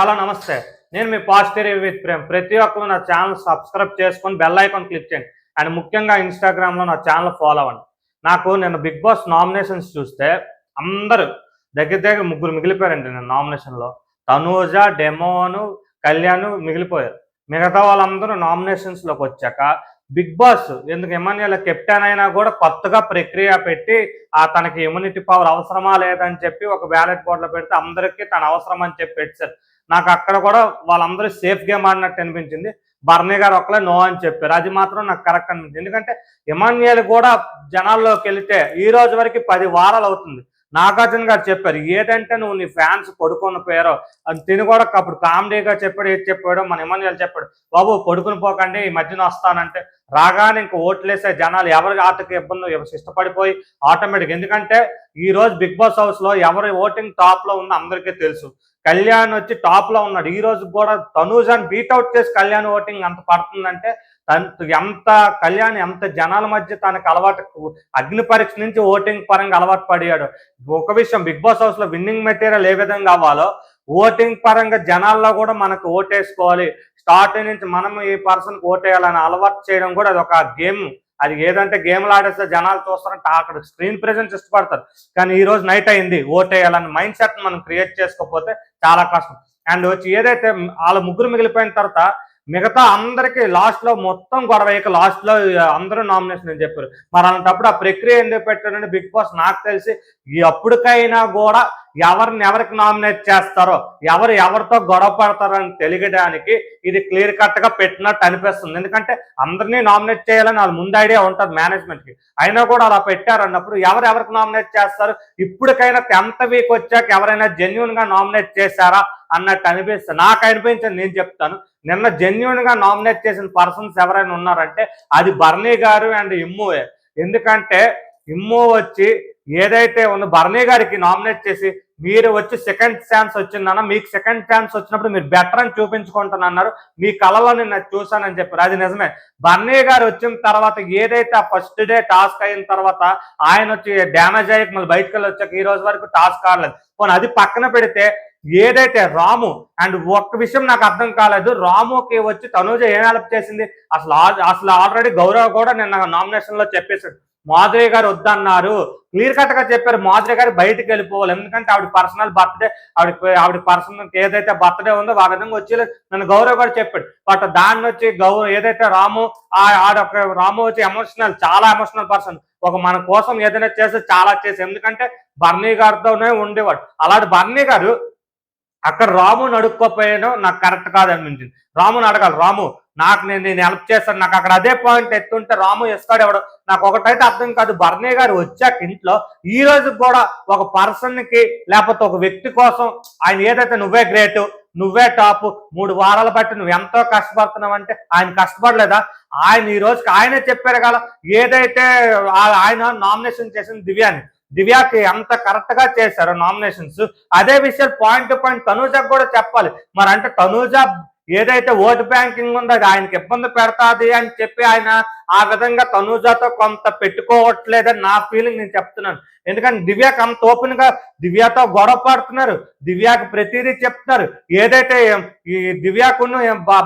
Hello నమస్తే. నేను మీ positive review with Prem. ప్రతి ఒక్కరు నా ఛానల్ సబ్స్క్రైబ్ చేసుకొని బెల్ ఐకాన్ క్లిక్ చేయండి. అండ్ ముఖ్యంగా ఇన్‌స్టాగ్రామ్‌లో నా ఛానల్ ఫాలో అవ్వండి. నాకు నిన్న బిగ్ బాస్ నామినేషన్స్ చూస్తే అందరూ దగ్గర దగ్గర ముగ్గురు మిగిలిపోయారండి నిన్న నామినేషన్‌లో. తనూజ, డెమోను, కళ్యాణ్ మిగిలిపోయారు. మిగతా వాళ్ళందరూ నామినేషన్స్‌లోకి వచ్చాక బిగ్ బాస్ ఎందుకు ఎమాన్యుయల్ కెప్టెన్ అయినా కూడా కొత్తగా ప్రక్రియ పెట్టి తనకి ఇమ్యూనిటీ పవర్ అవసరమా లేదని చెప్పి ఒక బ్యాలెట్ బోర్డ్‌లో పెడితే అందరికీ తన అవసరం అని చెప్పి పెట్టారు. నాకు అక్కడ కూడా వాళ్ళందరూ సేఫ్ గేమ్ ఆడినట్టు అనిపించింది. బర్నీ గారు ఒక్కలే నో అని చెప్పారు. అది మాత్రం నాకు కరెక్ట్ అనిపించింది. ఎందుకంటే ఎమాన్యుయల్ కూడా జనాల్లోకి వెళితే ఈ రోజు వరకు 10 వారాలు అవుతుంది. నాగార్జున గారు చెప్పారు, ఏదంటే నువ్వు నీ ఫ్యాన్స్ పడుకొని పోయారో అని తిని కూడా అప్పుడు కామెడీగా చెప్పాడు. ఏది చెప్పాడో మన ఎమాన్యుయల్ చెప్పాడు, బాబు పడుకుని పోకండి ఈ మధ్యన వస్తానంటే రాగానే ఇంక ఓట్లేసే జనాలు ఎవరికి ఆటకి ఇబ్బంది ఇష్టపడిపోయి ఆటోమేటిక్. ఎందుకంటే ఈ రోజు బిగ్ బాస్ హౌస్ లో ఎవరి ఓటింగ్ టాప్ లో ఉందో అందరికీ తెలుసు. కళ్యాణ్ వచ్చి టాప్ లో ఉన్నాడు. ఈ రోజు కూడా తనూజాన్ని బీట్అవుట్ చేసి కళ్యాణ్ ఓటింగ్ అంత పడుతుందంటే కళ్యాణ్ ఎంత జనాల మధ్య తనకు అలవాటు అగ్ని పరీక్ష నుంచి ఓటింగ్ పరంగా అలవాటు పడియాడు. ఒక విషయం, బిగ్ బాస్ హౌస్ లో విన్నింగ్ మెటీరియల్ ఏ విధంగా అవ్వాలో ఓటింగ్ పరంగా జనాల్లో కూడా మనకు ఓటేసుకోవాలి, స్టార్టింగ్ నుంచి మనం ఈ పర్సన్కి ఓటేయాలని అలవాటు చేయడం కూడా అది ఒక గేమ్. అది ఏదంటే గేమ్లు ఆడేస్తే జనాలు చూస్తారంటే అక్కడ స్క్రీన్ ప్రెజెన్స్ ఇష్టపడతారు. కానీ ఈ రోజు నైట్ అయింది ఓటేయాలని మైండ్ సెట్ మనం క్రియేట్ చేసుకోకపోతే చాలా కష్టం. అండ్ వచ్చి ఏదైతే వాళ్ళ ముగ్గురు మిగిలిపోయిన తర్వాత మిగతా అందరికీ లాస్ట్ లో మొత్తం గొడవయ్యాక లాస్ట్ లో అందరూ నామినేషన్ అని చెప్పారు. మరి అలాంటప్పుడు ఆ ప్రక్రియ ఎందుకు పెట్టారంటే బిగ్ బాస్ నాకు తెలిసి ఎప్పటికైనా కూడా ఎవరికి నామినేట్ చేస్తారో ఎవరితో గొడవ పడతారో అని తెలియడానికి ఇది క్లియర్ కట్ గా పెట్టినట్టు అనిపిస్తుంది. ఎందుకంటే అందరినీ నామినేట్ చేయాలని వాళ్ళ ముందు ఐడియా ఉంటుంది మేనేజ్మెంట్ కి. అయినా కూడా అలా పెట్టారన్నప్పుడు ఎవరికి నామినేట్ చేస్తారు, ఇప్పటికైనా 10th వీక్ వచ్చాక ఎవరైనా జెన్యున్ గా నామినేట్ చేశారా అన్నట్టు అనిపిస్తుంది. నాకు అనిపించింది, నేను చెప్తాను. నిన్న జెన్యున్ గా నామినేట్ చేసిన పర్సన్స్ ఎవరైనా ఉన్నారంటే అది బర్నీ గారు అండ్ ఇమ్మువే. ఎందుకంటే ఇమ్ము వచ్చి ఏదైతే ఉందో బర్నీ గారికి నామినేట్ చేసి మీరు వచ్చి సెకండ్ ఛాన్స్ వచ్చిందన్న, మీకు సెకండ్ ఛాన్స్ వచ్చినప్పుడు మీరు బెటర్ అని చూపించుకుంటున్నారు, మీ కళలో నేను చూశానని చెప్పారు. అది నిజమే. బర్నీ గారు వచ్చిన తర్వాత ఏదైతే ఆ ఫస్ట్ డే టాస్క్ అయిన తర్వాత ఆయన వచ్చి డ్యామేజ్ అయ్యి మళ్ళీ బయటకు వెళ్ళి వచ్చాక ఈ రోజు వరకు టాస్క్ ఆడలేదు. పోనీ అది పక్కన పెడితే ఏదైతే రాము అండ్ ఒక్క విషయం నాకు అర్థం కాలేదు, రాముకి వచ్చి తనూజ ఏం హెల్ప్ చేసింది అసలు ఆల్రెడీ గౌరవ్ కూడా నిన్న నామినేషన్ లో చెప్పేశాడు, మాధురి గారు వద్దన్నారు, క్లియర్ కట్ గా చెప్పారు మాధురి గారు బయటకు వెళ్ళిపోవాలి. ఎందుకంటే ఆవిడ పర్సనల్ బర్త్డే, ఆవిడ పర్సనల్ ఏదైతే బర్త్డే ఉందో ఆ విధంగా వచ్చి నన్ను గౌరవ్ గారు చెప్పాడు. బట్ దాన్ని వచ్చి ఏదైతే రాము రాము వచ్చి చాలా ఎమోషనల్ పర్సన్. మన కోసం ఏదైనా చేస్తే చాలా చేసి, ఎందుకంటే బర్నీ గారితోనే ఉండేవాడు. అలాంటి బర్నీ గారు అక్కడ రాముని అడుక్కోపోయాను నాకు కరెక్ట్ కాదనిపించింది. రాముని అడగాలి, రాము నాకు నేను హెల్ప్ చేస్తాను, నాకు అక్కడ అదే పాయింట్ ఎత్తుంటే రాము ఇస్తాడు ఎవడు. నాకు ఒకటైతే అర్థం కాదు, బర్నీ గారు వచ్చాక ఇంట్లో ఈ రోజు కూడా ఒక పర్సన్ కి లేకపోతే ఒక వ్యక్తి కోసం ఆయన ఏదైతే నువ్వే గ్రేట్, నువ్వే టాప్, 3 వారాలు బట్టి నువ్వు ఎంతో కష్టపడుతున్నావు అంటే ఆయన కష్టపడలేదా? ఆయన ఈ రోజుకి ఆయనే చెప్పారు కదా, ఏదైతే ఆయన నామినేషన్ చేసిన దివ్యాకి ఎంత కరెక్ట్ గా చేశారు నామినేషన్స్, అదే విషయాలు పాయింట్ టు పాయింట్ తనూజకు కూడా చెప్పాలి. మరి అంటే తనూజ ఏదైతే ఓటు బ్యాంకింగ్ ఉందో అది ఆయనకి ఇబ్బంది పెడతాది అని చెప్పి ఆయన ఆ విధంగా తనూజతో కొంత పెట్టుకోవట్లేదని నా ఫీలింగ్ నేను చెప్తున్నాను. ఎందుకంటే దివ్యాకి అంత ఓపెన్ గా దివ్యతో గొడవ పడుతున్నారు, దివ్యాకి ప్రతిదీ చెప్తున్నారు. ఏదైతే ఈ దివ్యాకును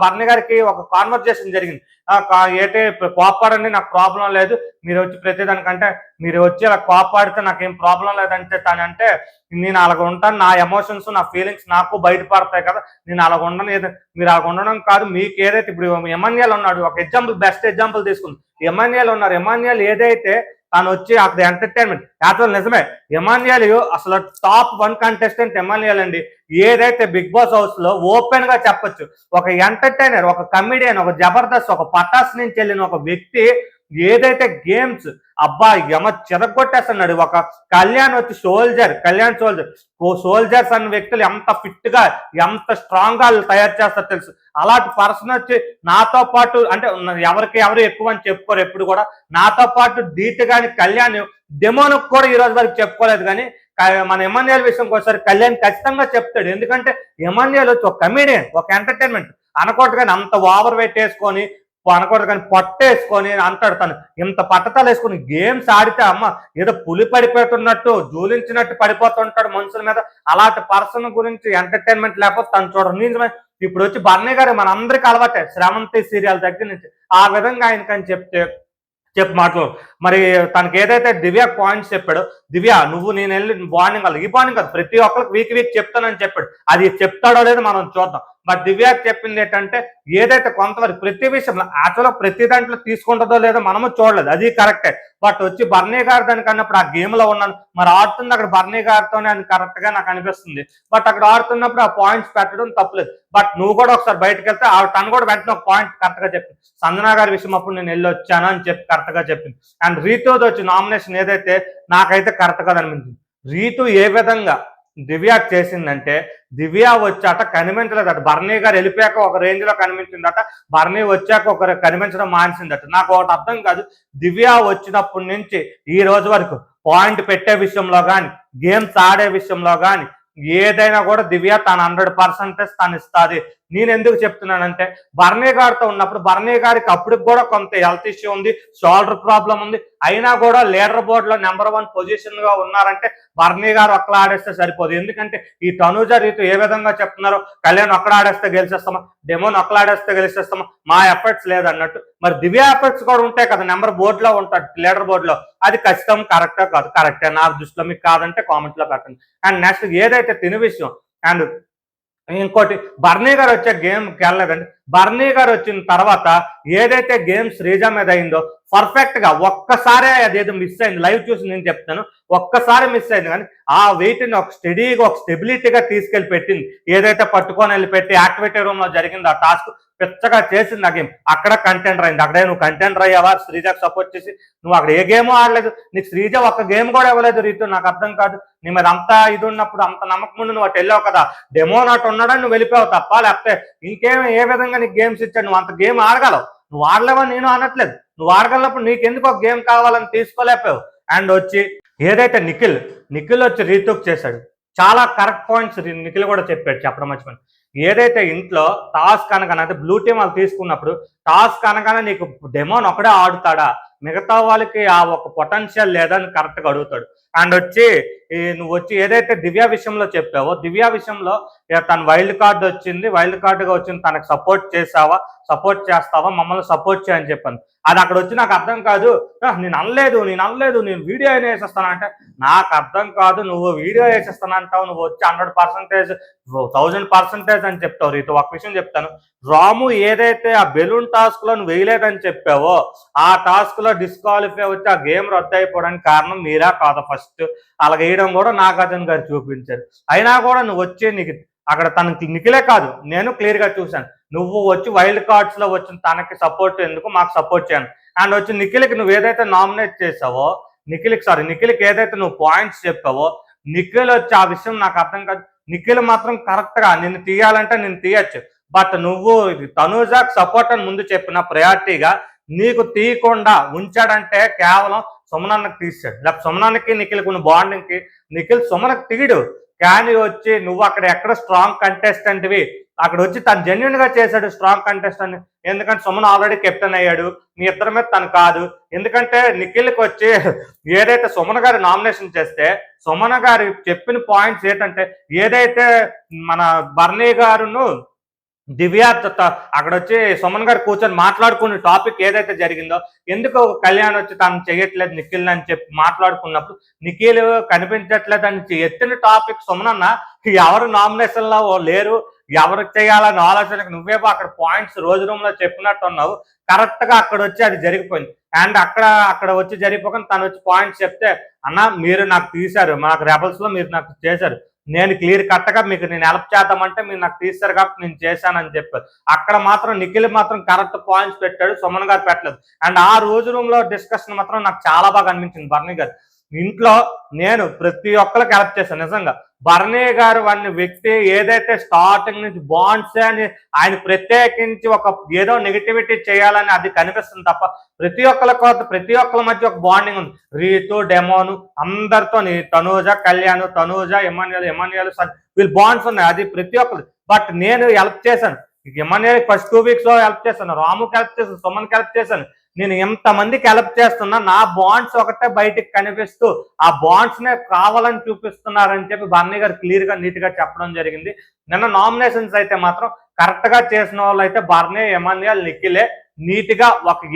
బర్నీ గారికి ఒక కాన్వర్జేషన్ జరిగింది, ఏంటి కోపాడండి నాకు ప్రాబ్లం లేదు, మీరు వచ్చి ప్రతిదానికంటే మీరు వచ్చి అలా కోపాడితే నాకేం ప్రాబ్లం లేదంటే తనంటే నేను అలాగ ఉంటాను, నా ఎమోషన్స్ నా ఫీలింగ్స్ నాకు బయటపడతాయి కదా, నేను అలాగ ఉండను. మీరు అలాగ ఉండడం కాదు, మీకు ఏదైతే ఇప్పుడు ఎమాన్యుయల్ ఉన్నాడు, ఒక ఎగ్జాంపుల్ బెస్ట్ ఎగ్జాంపుల్ తీసుకుంది. ఎమాన్యుయల్ ఉన్నారు, ఎమాన్యుయల్ ఏదైతే తను వచ్చి అక్కడ ఎంటర్టైన్మెంట్ యాక్చువల్ నిజమే, ఎమాన్యుయల్ అసలు టాప్ 1 కంటెస్టెంట్ ఎమాన్యుయల్ అండి. ఏదైతే బిగ్ బాస్ హౌస్ లో ఓపెన్ గా చెప్పొచ్చు, ఒక ఎంటర్టైనర్, ఒక కమిడియన్, ఒక జబర్దస్త్, ఒక పటాస్ నుంచి వెళ్ళిన ఒక వ్యక్తి ఏదైతే గేమ్స్ అబ్బా చిరగొట్టేస్తున్నాడు. ఒక కళ్యాణ్ వచ్చి సోల్జర్స్ అన్న వ్యక్తులు ఎంత ఫిట్ గా ఎంత స్ట్రాంగ్ గా తయారు చేస్తారు తెలుసు. అలాంటి పర్సన్ వచ్చి నాతో పాటు అంటే ఎవరు ఎక్కువ అని చెప్పుకోరు ఎప్పుడు కూడా, నాతో పాటు ధీట్ గాని కళ్యాణ్ డెమోనికి కూడా ఈ రోజు వరకు చెప్పుకోలేదు. కానీ మన ఎమాన్యుయల్ విషయంకి ఒకసారి కళ్యాణ్ ఖచ్చితంగా చెప్తాడు. ఎందుకంటే ఎమాన్యుయల్ వచ్చి ఒక కమిడియన్, ఒక ఎంటర్టైన్మెంట్ అనకూడదు, కానీ అంత ఓవర్ వెయిట్ వేసుకొని అనకూడదు కానీ పొట్టేసుకొని అంటాడు తను. ఇంత పట్టతాలు వేసుకుని గేమ్స్ ఆడితే అమ్మ ఏదో పులి పడిపోతున్నట్టు జూలించినట్టు పడిపోతుంటాడు మనుషుల మీద. అలాంటి పర్సన్ గురించి ఎంటర్టైన్మెంట్ లేకపోతే తను చూడరు. నిజమే, ఇప్పుడు వచ్చి బర్నీ గారు మన అందరికీ అలవాటే, శ్రవంతి సీరియల్ దగ్గర నుంచి. ఆ విధంగా ఆయనకని చెప్పు మాటలు. మరి తనకి ఏదైతే దివ్య పాయింట్స్ చెప్పాడో, దివ్య నువ్వు నేను వెళ్ళి బాండింగ్ కాదు, ఈ బాండింగ్ కాదు, ప్రతి ఒక్కరికి వీక్ చెప్తానని చెప్పాడు. అది చెప్తాడో లేదో మనం చూద్దాం. బట్ దివ్యాకి చెప్పింది ఏంటంటే ఏదైతే కొంతవరకు ప్రతి విషయంలో యాక్చువల్గా ప్రతి దాంట్లో తీసుకుంటుందో లేదో మనము చూడలేదు, అది కరెక్టే. బట్ వచ్చి బర్నీ గారు దానికి అన్నప్పుడు ఆ గేమ్ లో ఉన్నాను, మరి ఆడుతుంది అక్కడ బర్నీ గారితోనే అని కరెక్ట్ గా నాకు అనిపిస్తుంది. బట్ అక్కడ ఆడుతున్నప్పుడు ఆ పాయింట్స్ పెట్టడం తప్పలేదు. బట్ నువ్వు కూడా ఒకసారి బయటకు వెళ్తే తను కూడా వెంటనే ఒక పాయింట్ కరెక్ట్ గా చెప్పింది. సంజన గారి విషయం అప్పుడు నేను వెళ్ళి వచ్చాను అని చెప్పి కరెక్ట్ గా చెప్పింది. అండ్ రీతోది వచ్చి నామినేషన్ ఏదైతే నాకైతే కరెక్ట్ గా అనిపించింది. రీతు ఏ విధంగా దివ్య చేసిందంటే, దివ్య వచ్చాట కనిపించలేదట, బర్నీ గారు వెళ్ళిపోయాక ఒక రేంజ్ లో కనిపించిందట, బర్నీ వచ్చాక ఒకరు కనిపించడం మానేసిందట. నాకు ఒకటి అర్థం కాదు, దివ్య వచ్చినప్పటి నుంచి ఈ రోజు వరకు పాయింట్ పెట్టే విషయంలో కానీ గేమ్స్ ఆడే విషయంలో కానీ ఏదైనా కూడా దివ్య తన 100% తను ఇస్తుంది. నేను ఎందుకు చెప్తున్నానంటే బర్నీ గారితో ఉన్నప్పుడు బర్నీ గారికి అప్పటికి కూడా కొంత హెల్త్ ఇష్యూ ఉంది, షోల్డర్ ప్రాబ్లం ఉంది, అయినా కూడా లీడర్ బోర్డులో నెంబర్ 1 పొజిషన్ గా ఉన్నారంటే బర్నీ గారు ఒక్కలా ఆడేస్తే సరిపోదు. ఎందుకంటే ఈ తనూజ రీతు ఏ విధంగా చెప్తున్నారో, కళ్యాణ్ ఒక్కడ ఆడేస్తే గెలిచేస్తామా, డెమోన్ ఒక్కలా ఆడేస్తే గెలిచేస్తామా, మా ఎఫర్ట్స్ లేదన్నట్టు మరి దివ్య ఎఫర్ట్స్ కూడా ఉంటాయి కదా, నెంబర్ బోర్డులో ఉంటాడు లీడర్ బోర్డులో. అది ఖచ్చితం కరెక్టా కాదు? కరెక్టే, నా దృష్టిలో. మీకు కాదంటే కామెంట్ లో పెట్టండి. అండ్ నెక్స్ట్ ఏదైతే తిని విషయం, అండ్ ఇంకోటి బర్నీ గారు వచ్చే గేమ్కి వెళ్ళలేదండి. బర్నీ గారు వచ్చిన తర్వాత ఏదైతే గేమ్ శ్రీజ మీద అయిందో పర్ఫెక్ట్ గా ఒక్కసారే అదేదో మిస్ అయింది. లైవ్ చూసి నేను చెప్తాను, ఒక్కసారి మిస్ అయింది, కానీ ఆ వెయిట్ని ఒక స్టడీగా ఒక స్టెబిలిటీగా తీసుకెళ్లి పెట్టింది. ఏదైతే పట్టుకొని వెళ్ళి పెట్టి యాక్టివిటీ రూమ్ లో జరిగింది ఆ టాస్క్ పెచ్చగా చేసింది ఆ గేమ్. అక్కడ కంటెండర్ అయింది. అక్కడే నువ్వు కంటెండర్ అయ్యావా శ్రీజకు సపోర్ట్ చేసి? నువ్వు అక్కడ ఏ గేమ్ ఆడలేదు, నీకు శ్రీజ ఒక్క గేమ్ కూడా ఇవ్వలేదు రీతు. నాకు అర్థం కాదు, నీ మీద అంత ఇది ఉన్నప్పుడు, అంత నమ్మకం ముందు నువ్వు అటు వెళ్ళావు కదా, డెమో నాట్ ఉన్నాడని నువ్వు వెళ్ళిపోయావు తప్ప, లేకపోతే ఇంకేం ఏ విధంగా నీకు గేమ్స్ ఇచ్చాడు? నువ్వు అంత గేమ్ ఆడగలవు, నువ్వు ఆడలేవని నేను అనట్లేదు, నువ్వు ఆడగలనప్పుడు నీకెందుకు ఒక గేమ్ కావాలని తీసుకోలేకపోయావు. అండ్ వచ్చి ఏదైతే నిఖిల్ వచ్చి రీతుకు చేశాడు, చాలా కరెక్ట్ పాయింట్స్ నిఖిల్ కూడా చెప్పాడు, చెప్పడం మర్చిపోయాను. ఏదైతే ఇంట్లో టాస్క్ అనగానే అంటే బ్లూ టీమ్ వాళ్ళు తీసుకున్నప్పుడు టాస్క్ అనగానే నీకు డెమోన్ ఒకడే ఆడుతాడా, మిగతా వాళ్ళకి ఆ ఒక పొటెన్షియల్ లేదని కరెక్ట్గా అడుగుతాడు. అండ్ వచ్చి నువ్వు వచ్చి ఏదైతే దివ్య విషయంలో చెప్పావో, దివ్య విషయంలో తన వైల్డ్ కార్డు వచ్చింది, వైల్డ్ కార్డుగా వచ్చింది, తనకు సపోర్ట్ చేస్తావా, మమ్మల్ని సపోర్ట్ చేయని చెప్పాను. అది అక్కడ వచ్చి నాకు అర్థం కాదు, నేను అనలేదు నేను వీడియో అయినా వేసేస్తాను అంటే, నాకు అర్థం కాదు, నువ్వు వీడియో వేసేస్తాను అంటావు, నువ్వు వచ్చి 100%, 1000% అని చెప్తావు. రీతు ఒక విషయం చెప్తాను, రాము ఏదైతే ఆ బెలూన్ టాస్క్ లో నువ్వు వేయలేదని చెప్పావో, ఆ టాస్క్ లో డిస్క్వాలిఫై వచ్చి ఆ గేమ్ రద్దు అయిపోవడానికి కారణం మీరా కాదా? ఫస్ట్ అలా వేయడం కూడా నాగార్జున గారు చూపించారు. అయినా కూడా నువ్వు వచ్చి నీకు అక్కడ తనకి నిఖిలే కాదు, నేను క్లియర్ గా చూశాను, నువ్వు వచ్చి వైల్డ్ కార్డ్స్ లో వచ్చిన తనకి సపోర్ట్ ఎందుకు, మాకు సపోర్ట్ చేయను. అండ్ వచ్చి నిఖిల్కి నువ్వు ఏదైతే నామినేట్ చేసావో, నిఖిల్కి ఏదైతే నువ్వు పాయింట్స్ చెప్పావో, నిఖిల్ వచ్చి ఆ విషయం నాకు అర్థం కాదు. నిఖిల్ మాత్రం కరెక్ట్ గా నిన్ను తీయాలంటే నేను తీయచ్చు, బట్ నువ్వు తనూజాకి సపోర్ట్ అని ముందు చెప్పిన ప్రయారిటీగా నీకు తీయకుండా ఉంచాడంటే కేవలం సుమనన్నకి తీసాడు. లేకపోతే సుమనన్నకి నిఖిల్కి ఉన్న బాండింగ్కి నిఖిల్ సుమనకి తీయడు. కానీ వచ్చి నువ్వు అక్కడ ఎక్కడ స్ట్రాంగ్ కంటెస్టెంట్వి, అక్కడ వచ్చి తను జెన్యున్ గా చేశాడు స్ట్రాంగ్ కంటెస్టెంట్. ఎందుకంటే సుమన్ ఆల్రెడీ కెప్టెన్ అయ్యాడు, మీ ఇద్దరి మీద తను కాదు. ఎందుకంటే నిఖిల్కి వచ్చి ఏదైతే సుమన్ గారు నామినేషన్ చేస్తే సుమన్ గారు చెప్పిన పాయింట్స్ ఏంటంటే, ఏదైతే మన బర్నీ గారును దివ్య అక్కడ వచ్చి సుమన్ గారు కూర్చొని మాట్లాడుకునే టాపిక్ ఏదైతే జరిగిందో, ఎందుకు కళ్యాణ్ వచ్చి తను చేయట్లేదు నిఖిల్ అని చెప్పి మాట్లాడుకున్నప్పుడు నిఖిల్ కనిపించట్లేదు అని ఎత్తిన టాపిక్ సుమన్ అన్న, ఎవరు నామినేషన్ లో లేరు, ఎవరికి చేయాలని ఆలోచనకు నువ్వేమో అక్కడ పాయింట్స్ రోజు రూమ్ లో చెప్పినట్టు ఉన్నావు. కరెక్ట్ గా అక్కడ వచ్చి అది జరిగిపోయింది. అండ్ అక్కడ వచ్చి జరిగిపోకుండా తను వచ్చి పాయింట్స్ చెప్తే, అన్న మీరు నాకు తీశారు, మాకు రెబల్స్ లో మీరు నాకు చేశారు, నేను క్లియర్ కట్టగా మీకు నేను హెల్ప్ చేద్దామంటే మీరు నాకు తీస్తారు కాబట్టి నేను చేశానని చెప్పారు. అక్కడ మాత్రం నిఖిల్ మాత్రం కరెక్ట్ పాయింట్స్ పెట్టాడు, సుమన్ గారు పెట్టలేదు. అండ్ ఆ రోజు రూమ్ లో డిస్కషన్ మాత్రం నాకు చాలా బాగా అనిపించింది. బర్నీ గారు ఇంట్లో నేను ప్రతి ఒక్కరికి హెల్ప్ చేశాను నిజంగా. బర్నీ గారు అనే వ్యక్తి ఏదైతే స్టార్టింగ్ నుంచి బాండ్స్ అని ఆయన ప్రత్యేకించి ఒక ఏదో నెగిటివిటీ చేయాలని అది కనిపిస్తుంది తప్ప ప్రతి ఒక్కరి మధ్య ఒక బాండింగ్ ఉంది. రీతు, డెమోను అందరితో, తనూజ, కళ్యాణ్, తనూజ, ఎమాన్యుయల్ వీళ్ళు బాండ్స్ ఉన్నాయి, అది ప్రతి ఒక్కరు. బట్ నేను హెల్ప్ చేశాను, ఎమ్మెల్యే ఫస్ట్ 2 వీక్స్ లో హెల్ప్ చేశాను, రాముకి హెల్ప్ చేశాను, సుమన్కి హెల్ప్ చేశాను. నేను ఎంతమందికి హెల్ప్ చేస్తున్నా నా బాండ్స్ ఒకటే బయటికి కనిపిస్తూ ఆ బాండ్స్ నే కావాలని చూపిస్తున్నారని చెప్పి బన్నీ గారు క్లియర్ గా నీట్ గా చెప్పడం జరిగింది. నిన్న నామినేషన్స్ అయితే మాత్రం కరెక్ట్ గా చేసిన వాళ్ళు అయితే బర్నీ, ఎమాన్యుయల్, నిఖిలే నీట్ గా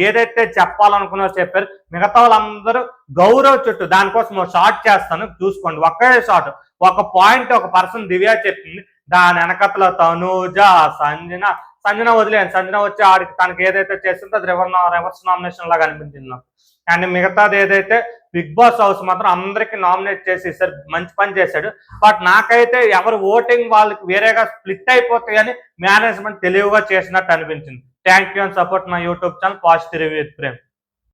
ఏదైతే చెప్పాలనుకున్నా చెప్పారు. మిగతా వాళ్ళందరూ గౌరవ్ చుట్టూ దానికోసం షార్ట్ చేస్తాను చూసుకోండి. ఒకే షార్ట్, ఒక పాయింట్ ఒక పర్సన్ దివ్య చెప్పింది, దాని వెనకతల తనూజ, సంజన వదిలేను, సంజన వచ్చి ఆడికి తనకి ఏదైతే చేస్తుందో అది రివర్స్ నామినేషన్ లాగా అనిపించింది నాకు. అండ్ మిగతాది ఏదైతే బిగ్ బాస్ హౌస్ మాత్రం అందరికి నామినేట్ చేసి సార్ మంచి పని చేశాడు. బట్ నాకైతే ఎవరు ఓటింగ్ వాళ్ళకి వేరేగా స్ప్లిట్ అయిపోతాయని మేనేజ్మెంట్ తెలివిగా చేసినట్టు అనిపించింది. Thank you and support my YouTube channel positive review with Prem.